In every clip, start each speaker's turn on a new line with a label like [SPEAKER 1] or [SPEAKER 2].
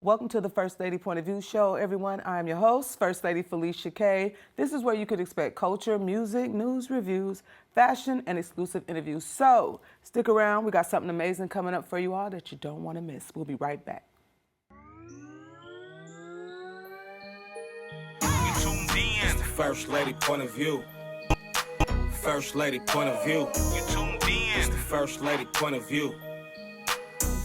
[SPEAKER 1] Welcome to the First Lady Point of View show, everyone. I'm your host, First Lady Felicia K. This is where you could expect culture, music, news, reviews, fashion, and exclusive interviews. So stick around. We got something amazing coming up for you all that you don't want to miss. We'll be right back.
[SPEAKER 2] It's the First Lady Point of View. First Lady Point of View. You tuned in. It's the First Lady Point of View.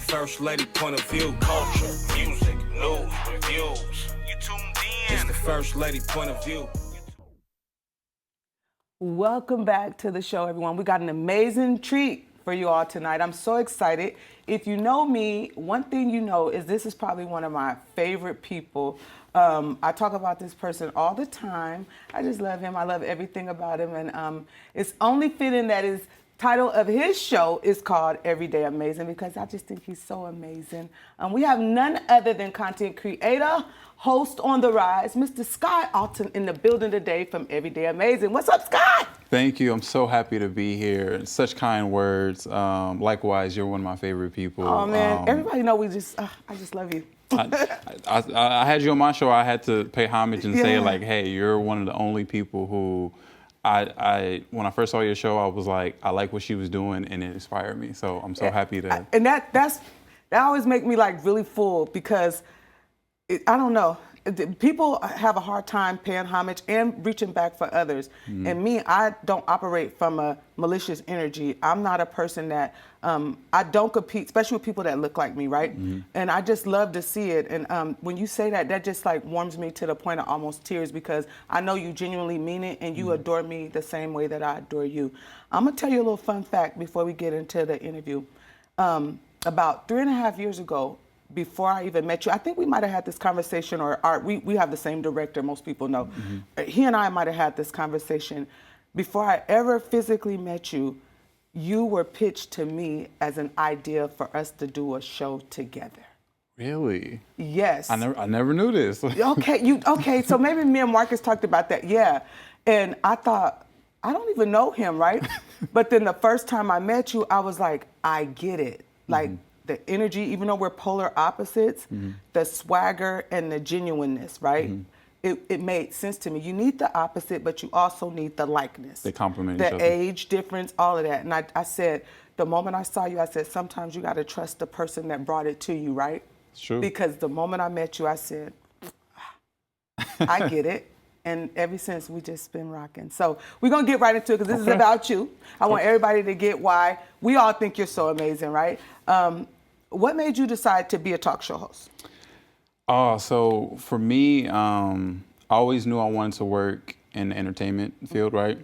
[SPEAKER 2] First Lady Point of View. Culture, music, news, reviews. You tuned in. It's the First Lady Point of View.
[SPEAKER 1] Welcome back to the show, everyone. We got an amazing treat for you all tonight. I'm so excited. If you know me, one thing you know is this is probably one of my favorite people. I talk about this person all the time. I just love him. I love everything about him. And it's only fitting that his title of his show is called Everyday Amazing because I just think he's so amazing. We have none other than content creator, host on the rise, Mr. Scott Alton in the building today from Everyday Amazing. What's up, Scott?
[SPEAKER 3] Thank you. I'm so happy to be here. Such kind words. Likewise, you're one of my favorite people.
[SPEAKER 1] Oh man, everybody know I just love you.
[SPEAKER 3] I had you on my show. I had to pay homage and say like, hey, you're one of the only people who when I first saw your show, I was like, I like what she was doing and it inspired me. So I'm so happy to.
[SPEAKER 1] And that always make me like really full because I don't know. People have a hard time paying homage and reaching back for others. Mm-hmm. And me, I don't operate from a malicious energy. I'm not a person that, I don't compete, especially with people that look like me, right? Mm-hmm. And I just love to see it. And when you say that, that just like warms me to the point of almost tears because I know you genuinely mean it and you adore me the same way that I adore you. I'm gonna tell you a little fun fact before we get into the interview. About 3.5 years ago, before I even met you, I think we might have had this conversation, we have the same director, most people know. Mm-hmm. He and I might have had this conversation. Before I ever physically met you, you were pitched to me as an idea for us to do a show together.
[SPEAKER 3] Really?
[SPEAKER 1] Yes.
[SPEAKER 3] I never knew this.
[SPEAKER 1] Okay, so maybe me and Marcus talked about that, yeah. And I thought, I don't even know him, right? But then the first time I met you, I was like, I get it. Like, the energy, even though we're polar opposites, the swagger and the genuineness, right? It made sense to me. You need the opposite, but you also need the likeness.
[SPEAKER 3] They complement each other.
[SPEAKER 1] The age difference, all of that. And I said, the moment I saw you, I said, sometimes you got to trust the person that brought it to you, right?
[SPEAKER 3] It's true.
[SPEAKER 1] Because the moment I met you, I said, I get it. And ever since, we just been rocking. So we're going to get right into it because this is about you. I want everybody to get why we all think you're so amazing, right? What made you decide to be a talk show host?
[SPEAKER 3] So for me, I always knew I wanted to work in the entertainment field, right?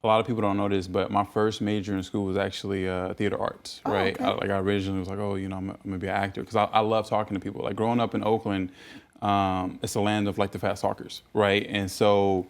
[SPEAKER 3] A lot of people don't know this, but my first major in school was actually theater arts, right?
[SPEAKER 1] Okay.
[SPEAKER 3] I originally was like, I'm going to be an actor because I love talking to people. Like growing up in Oakland, it's a land of like the fast talkers, right? And so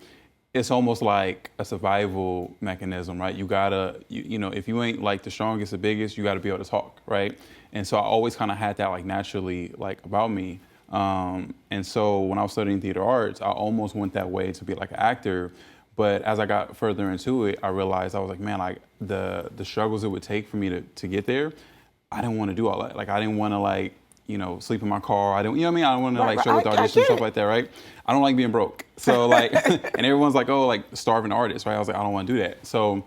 [SPEAKER 3] it's almost like a survival mechanism, right? You gotta, if you ain't like the strongest, the biggest, you gotta be able to talk, right? And so I always kind of had that like naturally like about me. And so when I was studying theater arts, I almost went that way to be like an actor. But as I got further into it, I realized I was like, man, like the struggles it would take for me to get there, I didn't want to do all that. Like I didn't want to like, sleep in my car. I don't want to like show with artists and stuff like that, right? I don't like being broke. So like, and everyone's like, oh, like starving artist, right? I was like, I don't want to do that. So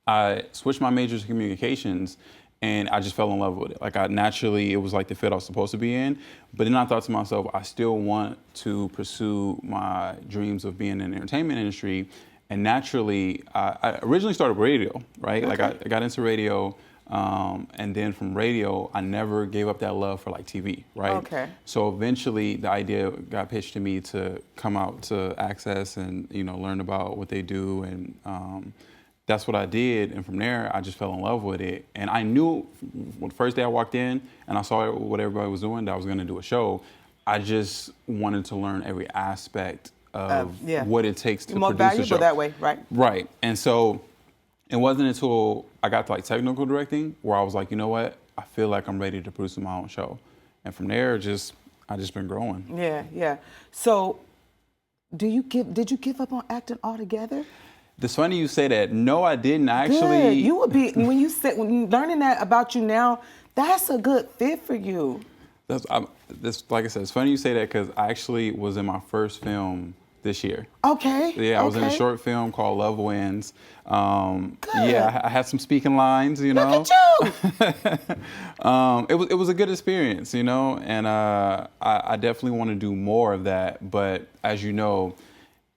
[SPEAKER 3] I switched my major to communications and I just fell in love with it. Like it was like the fit I was supposed to be in. But then I thought to myself, I still want to pursue my dreams of being in the entertainment industry. And naturally, I originally started radio, right? Okay. Like I got into radio. And then from radio, I never gave up that love for like TV, right?
[SPEAKER 1] Okay.
[SPEAKER 3] So eventually the idea got pitched to me to come out to Access and, learn about what they do. And that's what I did. And from there, I just fell in love with it. And I knew the first day I walked in and I saw what everybody was doing, that I was going to do a show. I just wanted to learn every aspect of what it takes to
[SPEAKER 1] more
[SPEAKER 3] produce a show.
[SPEAKER 1] More valuable that way, right?
[SPEAKER 3] Right. And so it wasn't until I got to like technical directing where I was like, you know what? I feel like I'm ready to produce my own show. And from there, I just been growing.
[SPEAKER 1] Yeah. So did you give up on acting altogether?
[SPEAKER 3] It's funny you say that. No, I didn't actually.
[SPEAKER 1] Good. You would be, when you learning that about you now, that's a good fit for you.
[SPEAKER 3] This, like I said, it's funny you say that because I actually was in my first film this year.
[SPEAKER 1] Okay.
[SPEAKER 3] Yeah, I was in a short film called Love Wins. Yeah, I had some speaking lines, you know.
[SPEAKER 1] Look at you.
[SPEAKER 3] It was a good experience, you know, and I definitely want to do more of that. But as you know,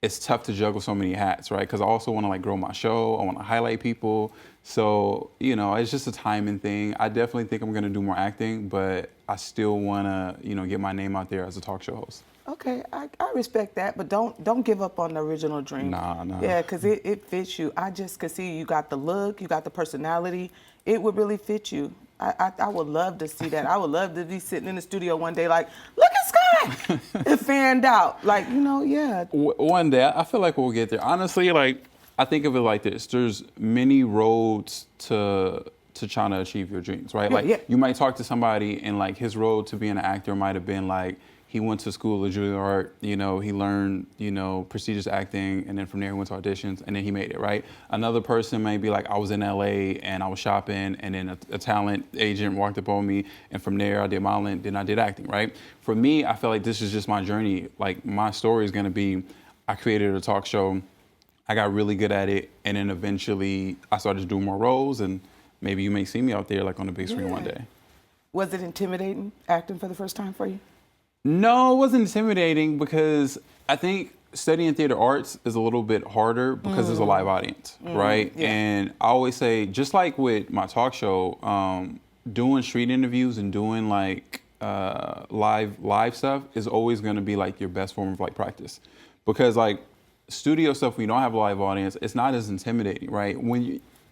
[SPEAKER 3] it's tough to juggle so many hats, right? Because I also want to like grow my show. I want to highlight people. So, you know, it's just a timing thing. I definitely think I'm going to do more acting, but I still want to, you know, get my name out there as a talk show host.
[SPEAKER 1] Okay, I respect that, but don't give up on the original dream.
[SPEAKER 3] Nah.
[SPEAKER 1] Yeah, because it fits you. I just could see you got the look, you got the personality. It would really fit you. I would love to see that. I would love to be sitting in the studio one day like, look at Sky! And fanned out. Like, you know, yeah.
[SPEAKER 3] One day, I feel like we'll get there. Honestly, like, I think of it like this. There's many roads to trying to achieve your dreams, right? Like, you might talk to somebody and like his road to being an actor might have been like, he went to school of Juilliard, you know, he learned, you know, prestigious acting, and then from there he went to auditions, and then he made it, right? Another person may be like, I was in LA and I was shopping, and then a talent agent walked up on me, and from there I did modeling, then I did acting, right? For me, I feel like this is just my journey. Like, my story is gonna be, I created a talk show, I got really good at it, and then eventually I started doing more roles, and maybe you may see me out there like on the big screen one day.
[SPEAKER 1] Was it intimidating acting for the first time for you?
[SPEAKER 3] No, it wasn't intimidating because I think studying theater arts is a little bit harder because there's a live audience, right?
[SPEAKER 1] Yeah.
[SPEAKER 3] And I always say, just like with my talk show, doing street interviews and doing like live stuff is always going to be like your best form of like practice, because like studio stuff, when you don't have a live audience, it's not as intimidating, right?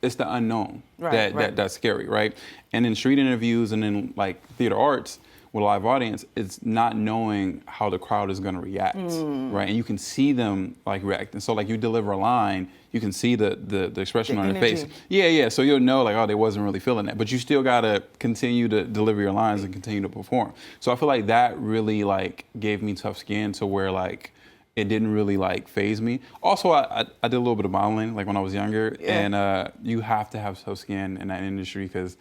[SPEAKER 3] It's the unknown that's scary, right? And in street interviews and in like theater arts, with a live audience, it's not knowing how the crowd is going to react, right? And you can see them like react. And so like you deliver a line, you can see the expression on their face. Yeah. So you'll know like, oh, they wasn't really feeling that. But you still got to continue to deliver your lines and continue to perform. So I feel like that really like gave me tough skin to where like it didn't really like phase me. Also, I did a little bit of modeling like when I was younger, and you have to have tough skin in that industry because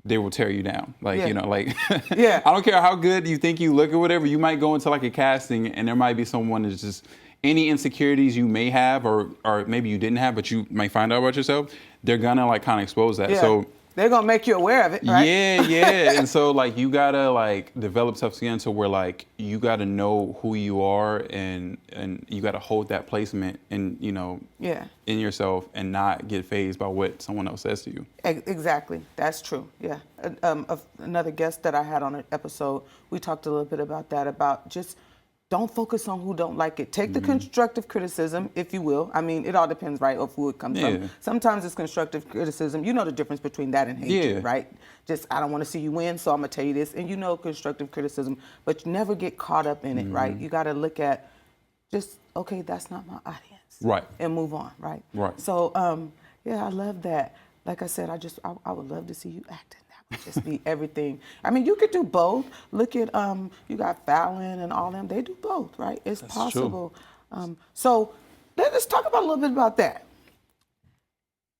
[SPEAKER 3] they will tear you down. Like, you know, like, I don't care how good you think you look or whatever, you might go into like a casting and there might be someone that's just, any insecurities you may have or maybe you didn't have, but you might find out about yourself, they're gonna like kind of expose that. So
[SPEAKER 1] they're gonna make you aware of it, right?
[SPEAKER 3] Yeah. And so like you gotta like develop tough skin to where like you gotta know who you are and you gotta hold that placement in, you know, in yourself and not get fazed by what someone else says to you.
[SPEAKER 1] Exactly, that's true. Yeah. Another guest that I had on an episode, we talked a little bit about that, about just don't focus on who don't like it. Take the constructive criticism, if you will. I mean, it all depends, right, of who it comes from. Sometimes it's constructive criticism. You know the difference between that and hatred, right? Just, I don't want to see you win, so I'm going to tell you this. And you know constructive criticism, but you never get caught up in it, right? You got to look at just, okay, that's not my audience.
[SPEAKER 3] Right.
[SPEAKER 1] And move on, right?
[SPEAKER 3] Right.
[SPEAKER 1] So, yeah, I love that. Like I said, I would love to see you acting. Just be everything. I mean, you could do both. Look at you got Fallon and all them. They do both, right? It's possible. So let's talk about a little bit about that.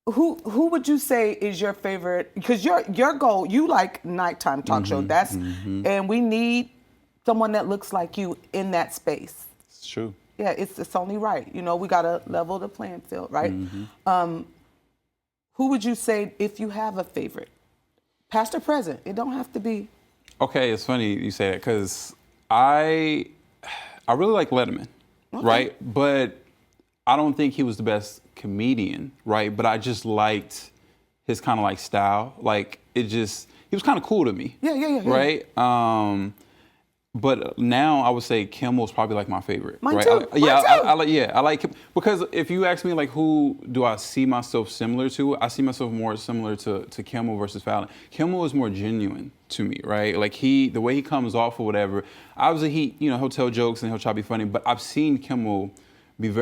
[SPEAKER 1] Who would you say is your favorite? Because your goal, you like nighttime talk show. That's and we need someone that looks like you in that space.
[SPEAKER 3] It's true.
[SPEAKER 1] Yeah, it's only right. You know, we gotta level the playing field, right? Who would you say if you have a favorite? Past or present, it don't have to be. Okay,
[SPEAKER 3] it's funny you say that because I really like Letterman, right? But I don't think he was the best comedian, right? But I just liked his kind of like style. Like he was kind of cool to me.
[SPEAKER 1] Yeah.
[SPEAKER 3] Right? But now I would say Kimmel's probably like my favorite.
[SPEAKER 1] Mine
[SPEAKER 3] right?
[SPEAKER 1] too.
[SPEAKER 3] I like him because if you ask me like who do I see myself similar to, I see myself more similar to Kimmel versus Fallon. Kimmel is more genuine to me, right? Like the way he comes off or whatever. Obviously he'll tell jokes and he'll try to be funny, but I've seen Kimmel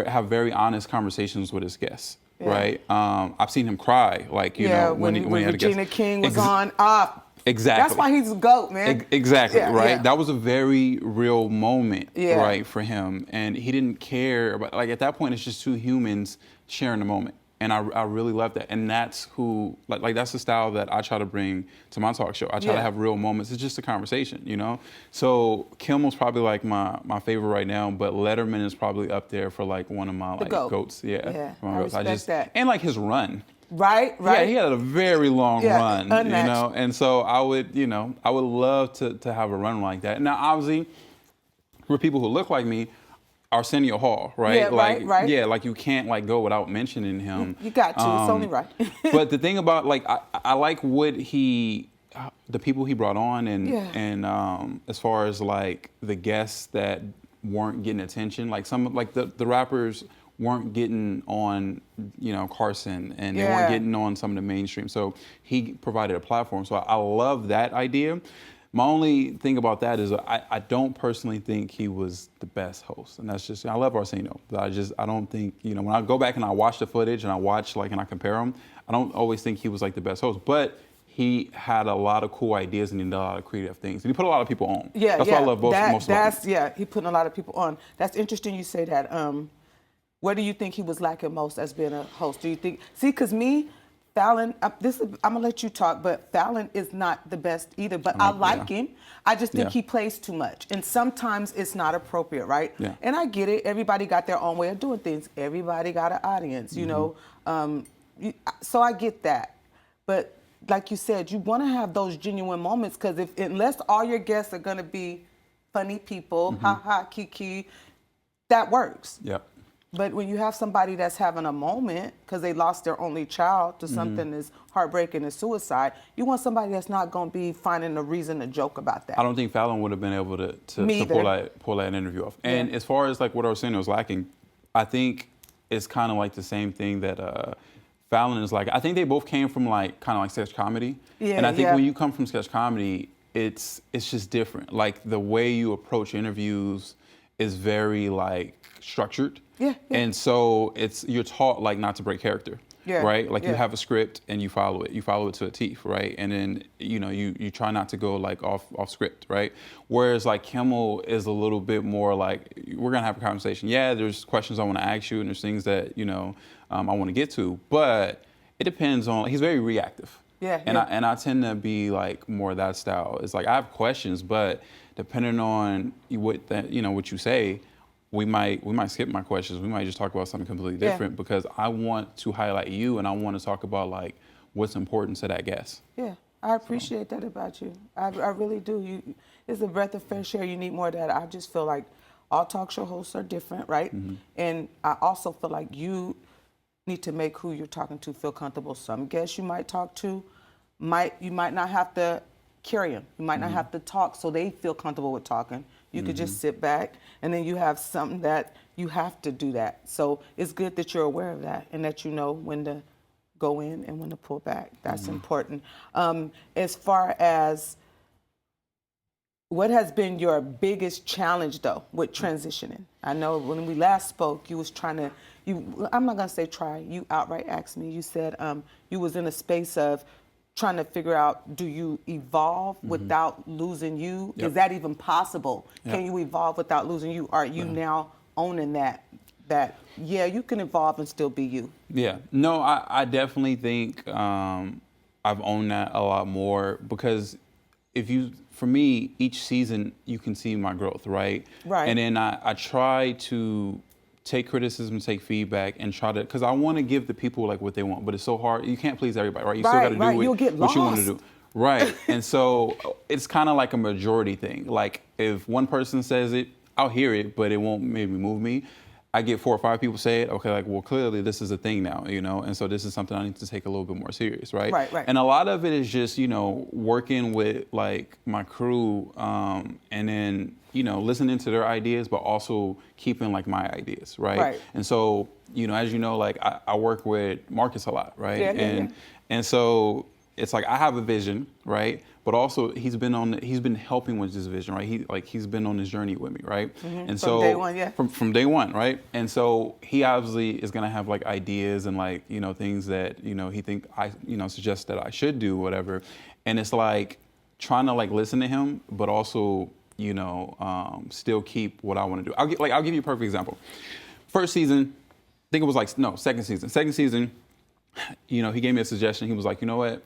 [SPEAKER 3] have very honest conversations with his guests. Right? I've seen him cry, like when he had a guest.
[SPEAKER 1] Regina King was on off.
[SPEAKER 3] Exactly.
[SPEAKER 1] That's why he's a GOAT, man.
[SPEAKER 3] Exactly, right? That was a very real moment, right, for him. And he didn't care about, like, at that point, it's just two humans sharing the moment. And I really love that. And that's who, like that's the style that I try to bring to my talk show. I try to have real moments. It's just a conversation, you know? So Kimmel's probably like my favorite right now, but Letterman is probably up there for like one of my like goats.
[SPEAKER 1] Yeah,
[SPEAKER 3] I
[SPEAKER 1] respect that.
[SPEAKER 3] And like his run.
[SPEAKER 1] Right.
[SPEAKER 3] Yeah, he had a very long run,
[SPEAKER 1] unmatched.
[SPEAKER 3] you know? And so I would love to have a run like that. Now, obviously, for people who look like me, Arsenio Hall, right?
[SPEAKER 1] Yeah,
[SPEAKER 3] like,
[SPEAKER 1] right.
[SPEAKER 3] Yeah, like you can't like go without mentioning him.
[SPEAKER 1] You got to. It's only right.
[SPEAKER 3] But the thing about like I like what the people he brought on, and as far as like the guests that weren't getting attention, like some like the rappers weren't getting on, Carson, and they weren't getting on some of the mainstream. So he provided a platform. So I love that idea. My only thing about that is I don't personally think he was the best host, and that's just, I love Arsenio, but I don't think, when I go back and I watch the footage and I watch and I compare them, I don't always think he was like the best host, but he had a lot of cool ideas and he did a lot of creative things, and he put a lot of people on.
[SPEAKER 1] Yeah,
[SPEAKER 3] that's what I love most about him.
[SPEAKER 1] Yeah, he put a lot of people on. That's interesting you say that. What do you think he was lacking most as being a host? Do you think, because me, Fallon, I'm gonna let you talk, but Fallon is not the best either. But I like him. I just think he plays too much, and sometimes it's not appropriate, right?
[SPEAKER 3] Yeah.
[SPEAKER 1] And I get it. Everybody got their own way of doing things. Everybody got an audience, you know. So I get that. But like you said, you want to have those genuine moments, because unless all your guests are gonna be funny people, ha ha, kiki, that works.
[SPEAKER 3] Yep.
[SPEAKER 1] But when you have somebody that's having a moment because they lost their only child to something as heartbreaking as suicide, you want somebody that's not going to be finding a reason to joke about that.
[SPEAKER 3] I don't think Fallon would have been able to pull that interview off. And as far as like what Arsenio was lacking, I think it's kind of like the same thing that Fallon is like. I think they both came from like kind of like sketch comedy.
[SPEAKER 1] Yeah,
[SPEAKER 3] and I think when you come from sketch comedy, it's just different. Like the way you approach interviews is very like structured.
[SPEAKER 1] Yeah.
[SPEAKER 3] And so you're taught like not to break character.
[SPEAKER 1] Yeah.
[SPEAKER 3] Right? Like you have a script and you follow it. You follow it to a T, right? And then, you try not to go like off script, right? Whereas like Kimmel is a little bit more like, we're gonna have a conversation. Yeah, there's questions I want to ask you and there's things that, I want to get to, but it depends on, he's very reactive.
[SPEAKER 1] Yeah.
[SPEAKER 3] And I tend to be like more that style. It's like I have questions, but depending on what you say, we might skip my questions. We might just talk about something completely different because I want to highlight you and I want to talk about like what's important to that guest.
[SPEAKER 1] Yeah, I appreciate that about you. I really do. It's a breath of fresh air. You need more of that. I just feel like all talk show hosts are different, right? And I also feel like you need to make who you're talking to feel comfortable. Some guests you might talk to, you might not have to carry them. You might not have to talk so they feel comfortable with talking. You could just sit back, and then you have something that you have to do that. So it's good that you're aware of that and that you know when to go in and when to pull back. That's important. As far as what has been your biggest challenge, though, with transitioning? I know when we last spoke, you was trying to, I'm not going to say try, you outright asked me. You said you was in a space of trying to figure out, do you evolve without losing you?
[SPEAKER 3] Yep.
[SPEAKER 1] Is that even possible?
[SPEAKER 3] Yep.
[SPEAKER 1] Can you evolve without losing you? Are you now owning that you can evolve and still be you?
[SPEAKER 3] Yeah, no, I definitely think I've owned that a lot more because for me, each season you can see my growth, right?
[SPEAKER 1] Right.
[SPEAKER 3] And then I try to take criticism, take feedback, and try to, because I want to give the people like what they want, but it's so hard. You can't please everybody, right? You still got to do what you want to do. Right. And so it's kind of like a majority thing. Like if one person says it, I'll hear it, but it won't maybe move me. I get 4 or 5 people say it, okay, like, well, clearly this is a thing now, and so this is something I need to take a little bit more serious, right?
[SPEAKER 1] Right.
[SPEAKER 3] And a lot of it is just, working with like my crew, and then, listening to their ideas, but also keeping like my ideas, right? And so, as you know, like I work with Marcus a lot, right? And so it's like I have a vision, right? But also he's been helping with this vision, right? He's been on this journey with me, right? And so
[SPEAKER 1] from day one, yeah.
[SPEAKER 3] From day one, right? And so he obviously is gonna have like ideas and like, things that, he think I, suggest that I should do, whatever. And it's like trying to like listen to him, but also, still keep what I want to do. I'll give you a perfect example. First season, I think it was second season. Second season, you know, he gave me a suggestion. He was like, you know what?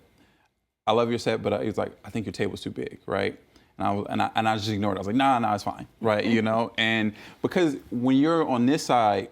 [SPEAKER 3] I love your set, but he was like, I think your table's too big, right? And I just ignored it. I was like, nah, it's fine, right? You know, and because when you're on this side,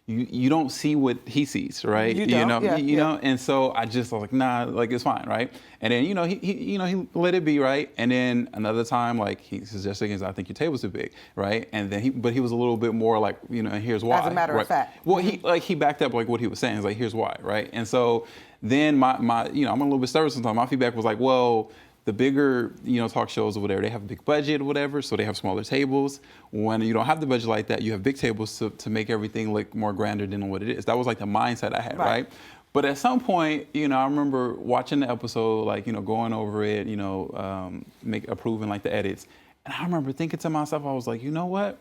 [SPEAKER 3] you don't see what he sees, right?
[SPEAKER 1] You don't,
[SPEAKER 3] you know, and so I was like, nah, like it's fine, right? And then he let it be, right? And then another time, like he suggested, I think your table's too big, right? And then he was a little bit more like, you know, and here's why.
[SPEAKER 1] As a matter of fact.
[SPEAKER 3] Well, he backed up like what he was saying. He's like, here's why, right? And so then my you know, I'm a little bit stubborn sometimes. My feedback was like, well, the bigger, you know, talk shows or whatever, they have a big budget or whatever, so they have smaller tables. When you don't have the budget like that, you have big tables to make everything look more grander than what it is. That was like the mindset I had, right? But at some point, you know, I remember watching the episode, like, you know, going over it, you know, approving like the edits. And I remember thinking to myself, I was like, you know what?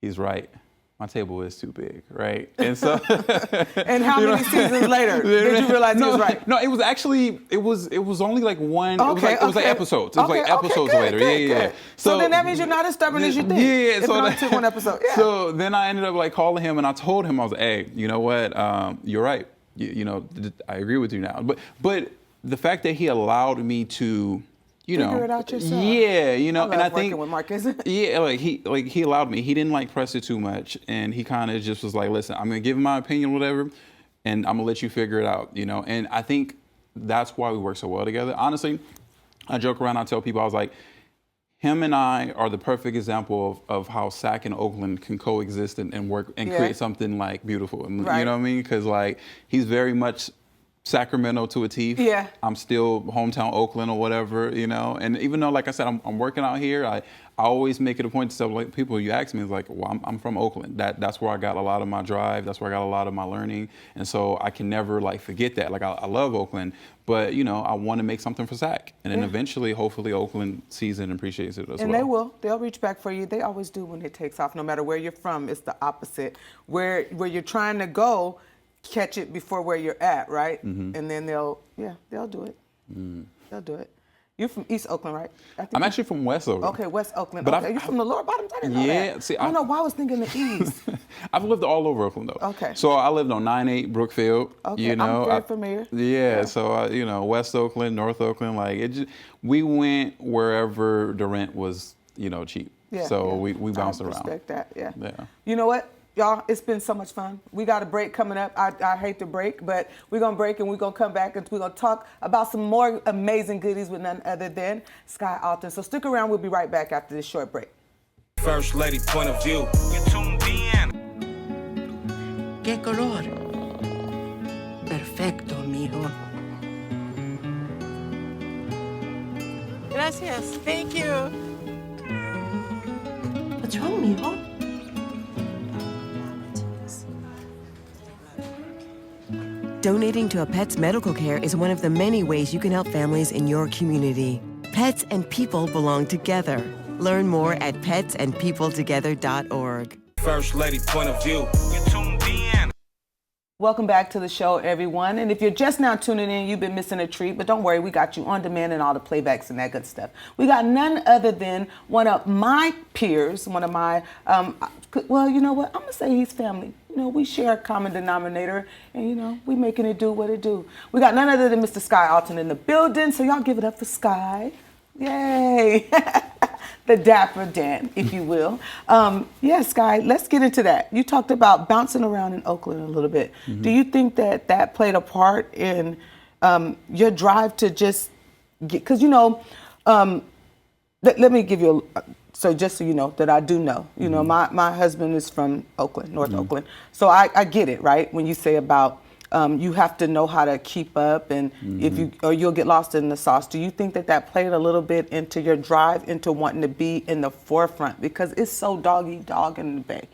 [SPEAKER 3] He's right. My table is too big, right? And so,
[SPEAKER 1] and how many seasons later did you realize he was right?
[SPEAKER 3] No, it was actually it was only like one.
[SPEAKER 1] Okay,
[SPEAKER 3] it was like episodes. It was like episodes later.
[SPEAKER 1] Good.
[SPEAKER 3] Yeah.
[SPEAKER 1] So then that means you're not as stubborn as you think.
[SPEAKER 3] Yeah.
[SPEAKER 1] If it only took one episode. Yeah.
[SPEAKER 3] So then I ended up like calling him and I told him, I was like, hey, you know what? You're right. You know, I agree with you now. But the fact that he allowed me to, you know,
[SPEAKER 1] figure it out yourself.
[SPEAKER 3] Yeah, you know, and I think
[SPEAKER 1] with Marcus.
[SPEAKER 3] yeah, he allowed me. He didn't like press it too much, and he kind of just was like, "Listen, I'm gonna give him my opinion, whatever, and I'm gonna let you figure it out," you know. And I think that's why we work so well together. Honestly, I joke around. I tell people, I was like, him and I are the perfect example of how SAC and Oakland can coexist and work and create something like beautiful. You know what I mean? Because like he's very much Sacramento to a T.
[SPEAKER 1] Yeah.
[SPEAKER 3] I'm still hometown Oakland or whatever, you know. And even though, like I said, I'm working out here, I always make it a point to tell like people, you ask me, it's like, well, I'm from Oakland. That's where I got a lot of my drive. That's where I got a lot of my learning. And so I can never like forget that. Like I love Oakland, but you know, I want to make something for SAC. And then eventually, hopefully Oakland sees it and appreciates it as well.
[SPEAKER 1] And they will. They'll reach back for you. They always do when it takes off. No matter where you're from, it's the opposite. Where you're trying to go, catch it before where you're at, right? Mm-hmm. And then they'll do it. They'll do it. You're from East Oakland, right?
[SPEAKER 3] I'm actually from West Oakland.
[SPEAKER 1] Okay, West Oakland.
[SPEAKER 3] But
[SPEAKER 1] okay, you're from the lower bottoms? I didn't know that.
[SPEAKER 3] See,
[SPEAKER 1] I don't know why I was thinking the East.
[SPEAKER 3] I've lived all over Oakland, though.
[SPEAKER 1] Okay.
[SPEAKER 3] So I lived on 9-8 Brookfield.
[SPEAKER 1] Okay,
[SPEAKER 3] you know,
[SPEAKER 1] I'm very familiar.
[SPEAKER 3] Yeah, so, you know, West Oakland, North Oakland, like, we went wherever the rent was, you know, cheap.
[SPEAKER 1] Yeah,
[SPEAKER 3] so we bounced around.
[SPEAKER 1] I respect that, yeah. You know what? Y'all, it's been so much fun. We got a break coming up. I hate to break, but we're going to break and we're going to come back and we're going to talk about some more amazing goodies with none other than Sky Alton. So stick around. We'll be right back after this short break.
[SPEAKER 2] First lady point of view. You tuned in.
[SPEAKER 4] ¿Qué color? Perfecto, mijo. Gracias. Thank you. What's wrong, mijo?
[SPEAKER 5] Donating to a pet's medical care is one of the many ways you can help families in your community. Pets and people belong together. Learn more at petsandpeopletogether.org.
[SPEAKER 2] First lady point of view. You tuned in.
[SPEAKER 1] Welcome back to the show, everyone. And if you're just now tuning in, you've been missing a treat. But don't worry, we got you on demand and all the playbacks and that good stuff. We got none other than one of my peers, one of my, well, you know what? I'm going to say he's family. You know, we share a common denominator, and, you know, we making it do what it do. We got none other than Mr. Sky Alton in the building, so y'all give it up for Sky. Yay. The Dapper Dan, if you will. Yeah, Sky, let's get into that. You talked about bouncing around in Oakland a little bit. Mm-hmm. Do you think that played a part in your drive to just get, because, you know, let me give you so just so you know that I do know, you know, my husband is from Oakland, North Oakland. So I get it, right? When you say about you have to know how to keep up and you'll get lost in the sauce. Do you think that played a little bit into your drive into wanting to be in the forefront? Because it's so dog eat dog in the Bay.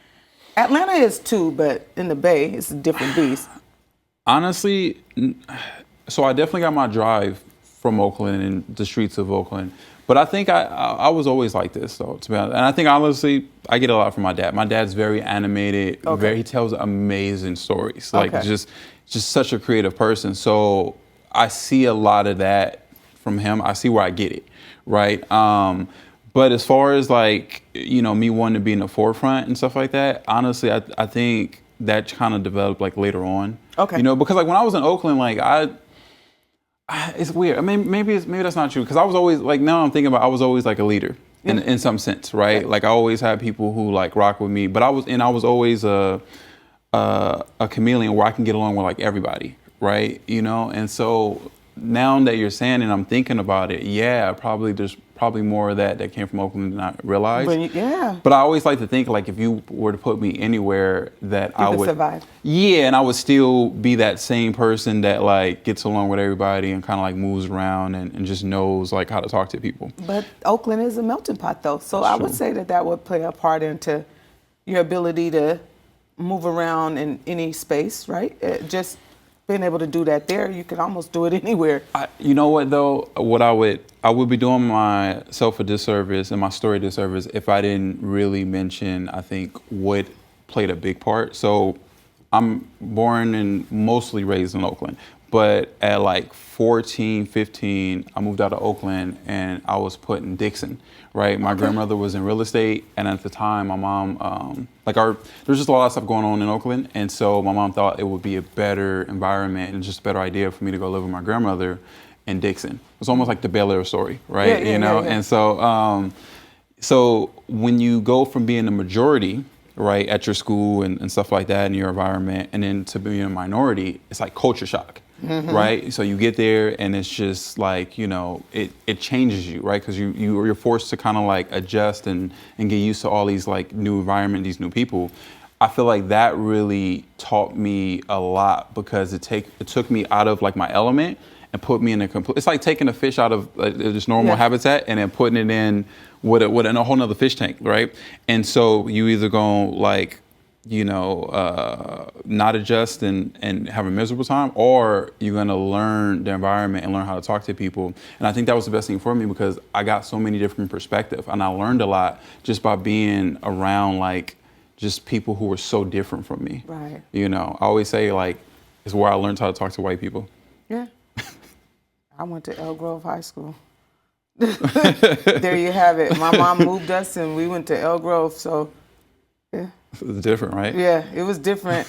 [SPEAKER 1] Atlanta is too, but in the Bay, it's a different beast.
[SPEAKER 3] Honestly, so I definitely got my drive from Oakland and the streets of Oakland. But I think I was always like this, though, to be honest. And I think, honestly, I get a lot from my dad. My dad's very animated. He tells amazing stories. Like, just such a creative person. So I see a lot of that from him. I see where I get it, right? But as far as, like, you know, me wanting to be in the forefront and stuff like that, honestly, I think that kind of developed like later on.
[SPEAKER 1] Okay.
[SPEAKER 3] You know, because like when I was in Oakland, like it's weird. I mean, maybe that's not true because I was always like, now I'm thinking about, I was always like a leader in some sense, right? Like I always had people who like rock with me, but I was always a chameleon where I can get along with like everybody, right? You know, and so now that you're saying and I'm thinking about it, yeah, there's probably more of that came from Oakland than I realized. But I always like to think like if you were to put me anywhere that I would
[SPEAKER 1] survive.
[SPEAKER 3] Yeah, and I would still be that same person that like gets along with everybody and kind of like moves around and just knows like how to talk to people.
[SPEAKER 1] But Oakland is a melting pot though, so I would say that would play a part into your ability to move around in any space, right? Just being able to do that there, you can almost do it anywhere.
[SPEAKER 3] You know what though? I would be doing myself a disservice and my story a disservice if I didn't really mention, I think, what played a big part. So I'm born and mostly raised in Oakland, but at like 14, 15, I moved out of Oakland and I was put in Dixon, right? My grandmother was in real estate, and at the time my mom, there's just a lot of stuff going on in Oakland, and so my mom thought it would be a better environment and just a better idea for me to go live with my grandmother in Dixon. It's almost like the Bel Air story, right?
[SPEAKER 1] Yeah, yeah.
[SPEAKER 3] And so, so when you go from being the majority, right, at your school and stuff like that in your environment, and then to being a minority, it's like culture shock. Right, so you get there and it's just like, you know, it changes you, right? Because you're forced to kind of like adjust and get used to all these like new environment, these new people. I feel like that really taught me a lot because it took me out of like my element and put me in it's like taking a fish out of just normal habitat and then putting it in with a whole nother fish tank, right? And so you either go like, you know, not adjust and have a miserable time, or you're gonna learn the environment and learn how to talk to people. And I think that was the best thing for me because I got so many different perspectives and I learned a lot just by being around like just people who were so different from me.
[SPEAKER 1] Right.
[SPEAKER 3] You know, I always say like, it's where I learned how to talk to white people.
[SPEAKER 1] Yeah. I went to Elk Grove High School. There you have it. My mom moved us and we went to Elk Grove, so yeah.
[SPEAKER 3] It's different, right?
[SPEAKER 1] Yeah, it was different.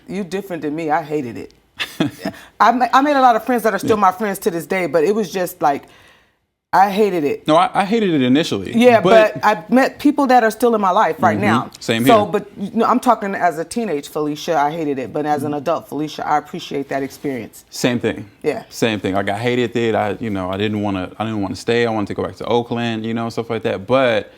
[SPEAKER 1] You different than me. I hated it. I made a lot of friends that are still my friends to this day, but it was just like, I hated it.
[SPEAKER 3] No, I hated it initially.
[SPEAKER 1] Yeah, but I met people that are still in my life right now.
[SPEAKER 3] Same here.
[SPEAKER 1] So, but you know, I'm talking as a teenage Felicia, I hated it. But as an adult Felicia, I appreciate that experience.
[SPEAKER 3] Same thing.
[SPEAKER 1] Yeah.
[SPEAKER 3] Same thing. Like I hated it. I didn't want to stay. I wanted to go back to Oakland, you know, stuff like that. But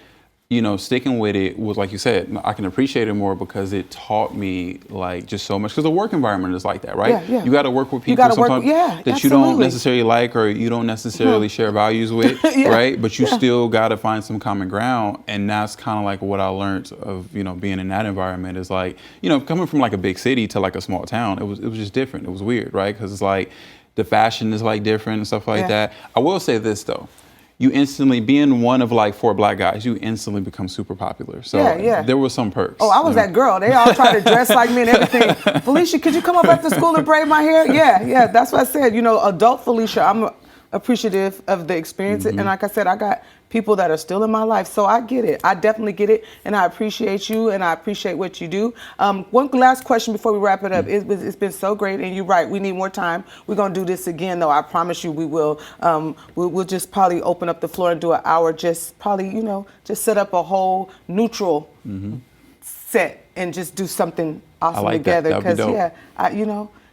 [SPEAKER 3] you know, sticking with it was, like you said, I can appreciate it more because it taught me like just so much. Because the work environment is like that, right?
[SPEAKER 1] Yeah, yeah.
[SPEAKER 3] You got to work with people sometimes that you don't necessarily like or you don't necessarily share values with, right? But you still got to find some common ground. And that's kind of like what I learned of, you know, being in that environment is like, you know, coming from like a big city to like a small town, it was just different. It was weird, right? Because it's like the fashion is like different and stuff like that. I will say this though. You instantly, being one of like 4 black guys, you instantly become super popular. So there was some perks.
[SPEAKER 1] Oh, I was that girl. They all tried to dress like me and everything. Felicia, could you come up after school and braid my hair? Yeah, that's what I said. You know, adult Felicia, I'm appreciative of the experience. And like I said, I got people that are still in my life. So I get it. I definitely get it. And I appreciate you and I appreciate what you do. One last question before we wrap it up. It's been so great. And you're right. We need more time. We're going to do this again, though. I promise you we will. We'll just probably open up the floor and do an hour. Just probably, you know, just set up a whole neutral set and just do something awesome together. Because,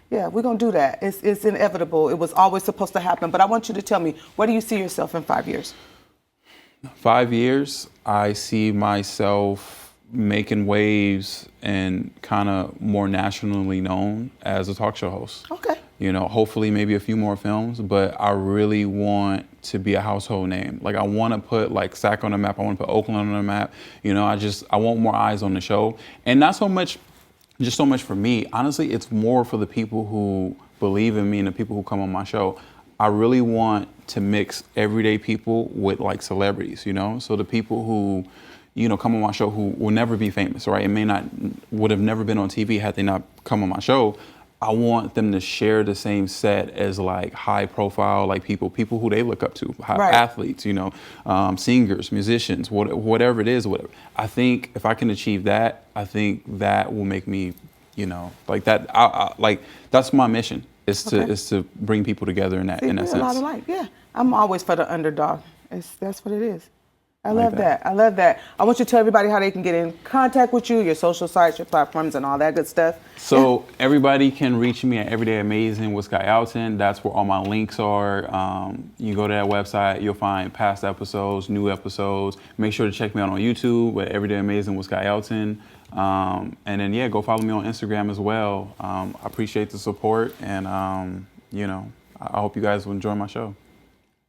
[SPEAKER 1] we're going to do that. It's inevitable. It was always supposed to happen. But I want you to tell me, where do you see yourself in 5 years?
[SPEAKER 3] 5 years, I see myself making waves and kind of more nationally known as a talk show host. Okay. You know, hopefully maybe a few more films, but I really want to be a household name. Like I want to put like SAC on the map. I want to put Oakland on the map. You know, I want more eyes on the show. And not so much for me. Honestly, it's more for the people who believe in me and the people who come on my show. I really want to mix everyday people with like celebrities, you know? So the people who, you know, come on my show who will never be famous, right? It would have never been on TV had they not come on my show. I want them to share the same set as like high profile, like people who they look up to,
[SPEAKER 1] Right.
[SPEAKER 3] athletes, you know, singers, musicians, whatever it is, whatever. I think if I can achieve that, I think that will make me, you know, like that. Like that's my mission is to bring people together in that
[SPEAKER 1] See,
[SPEAKER 3] in that
[SPEAKER 1] we're
[SPEAKER 3] sense.
[SPEAKER 1] a lot alike. Yeah, I'm always for the underdog. That's what it is. I
[SPEAKER 3] like
[SPEAKER 1] love that. I love that. I want you to tell everybody how they can get in contact with you, your social sites, your platforms, and all that good stuff.
[SPEAKER 3] So everybody can reach me at Everyday Amazing with Sky Alton. That's where all my links are. You go to that website, you'll find past episodes, new episodes. Make sure to check me out on YouTube at Everyday Amazing with Sky Alton. And then, yeah, go follow me on Instagram as well. I appreciate the support, and, you know, I hope you guys will enjoy my show.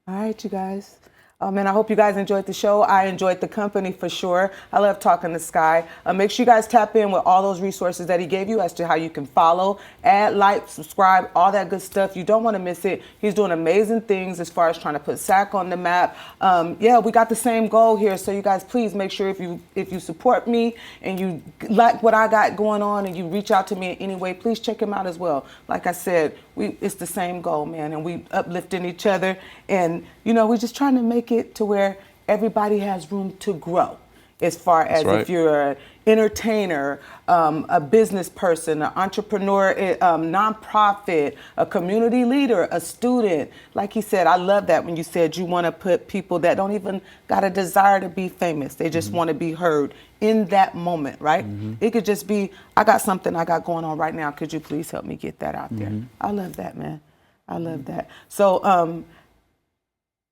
[SPEAKER 1] All right, you guys. And I hope you guys enjoyed the show. I enjoyed the company for sure. I love talking to Sky. Make sure you guys tap in with all those resources that he gave you as to how you can follow, add, like, subscribe, all that good stuff. You don't want to miss it. He's doing amazing things as far as trying to put SAC on the map. Yeah, we got the same goal here. So you guys, please make sure if you support me and you like what I got going on and you reach out to me in any way, please check him out as well. Like I said, it's the same goal, man, and we uplifting each other. And, you know, we're just trying to make it to where everybody has room to grow as far as if you're an entertainer, a business person, an entrepreneur, nonprofit, a community leader, a student. Like he said, I love that when you said you want to put people that don't even got a desire to be famous. They just want to be heard in that moment, right? It could just be, I got something I got going on right now. Could you please help me get that out there? I love that, man. I love that. So,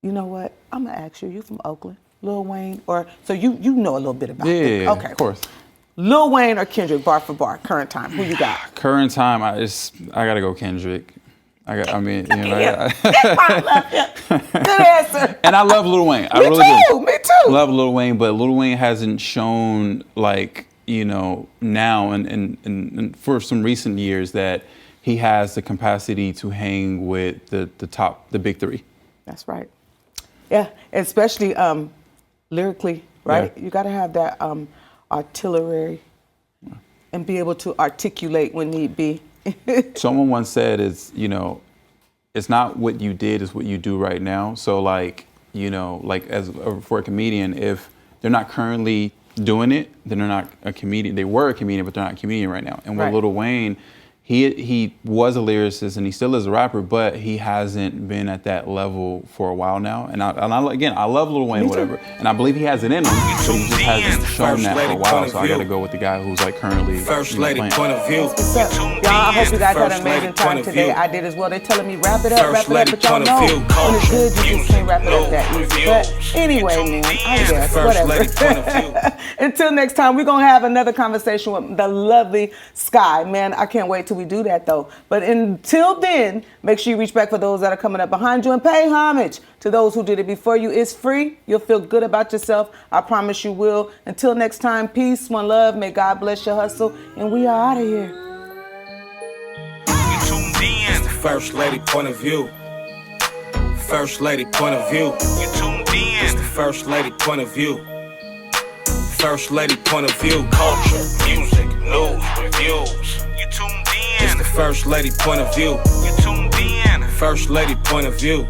[SPEAKER 1] you know what? I'm gonna ask you. You from Oakland, Lil Wayne, or so you know a little bit about it?
[SPEAKER 3] Yeah,
[SPEAKER 1] Okay,
[SPEAKER 3] of course.
[SPEAKER 1] Lil Wayne or Kendrick, bar for bar, current time. Who you got?
[SPEAKER 3] Current time, I gotta go Kendrick. That's why
[SPEAKER 1] I love him. Good answer.
[SPEAKER 3] And I love Lil Wayne. I
[SPEAKER 1] Me
[SPEAKER 3] really
[SPEAKER 1] too.
[SPEAKER 3] do.
[SPEAKER 1] Me too.
[SPEAKER 3] Love Lil Wayne, but Lil Wayne hasn't shown, like, you know, now and for some recent years that he has the capacity to hang with the big three.
[SPEAKER 1] That's right. Yeah, especially lyrically, right?
[SPEAKER 3] Yeah.
[SPEAKER 1] You got to have that artillery and be able to articulate when need be.
[SPEAKER 3] Someone once said, you know, it's not what you did, it's what you do right now. So, like, you know, like for a comedian, if they're not currently doing it, then they're not a comedian. They were a comedian, but they're not a comedian right now. And with Lil Wayne, he was a lyricist and he still is a rapper, but he hasn't been at that level for a while now. And I love Lil Wayne, whatever, and I believe he has it in him, but he just hasn't shown that for a while. So I got to go with the guy who's like currently
[SPEAKER 2] First lady point of view.
[SPEAKER 1] What's up? Y'all, I hope you guys had an amazing time today. I did as well. They're telling me wrap it up, but y'all know when it's good, you just can't wrap it up that easy. But anyway, man, I guess, whatever. Until next time, we're going to have another conversation with the lovely Sky. Man, I can't wait till we do that, though. But until then, make sure you reach back for those that are coming up behind you and pay homage to those who did it before you. It's free. You'll feel good about yourself. I promise you will. Until next time, peace, one love. May God bless your hustle. And we are out of here.
[SPEAKER 2] You tuned in. The First Lady point of view. First Lady point of view. You tuned in. It's the First Lady point of view. First Lady point of view. Culture, music, news, reviews. You tuned in. It's the First Lady point of view. You tuned in. First Lady point of view.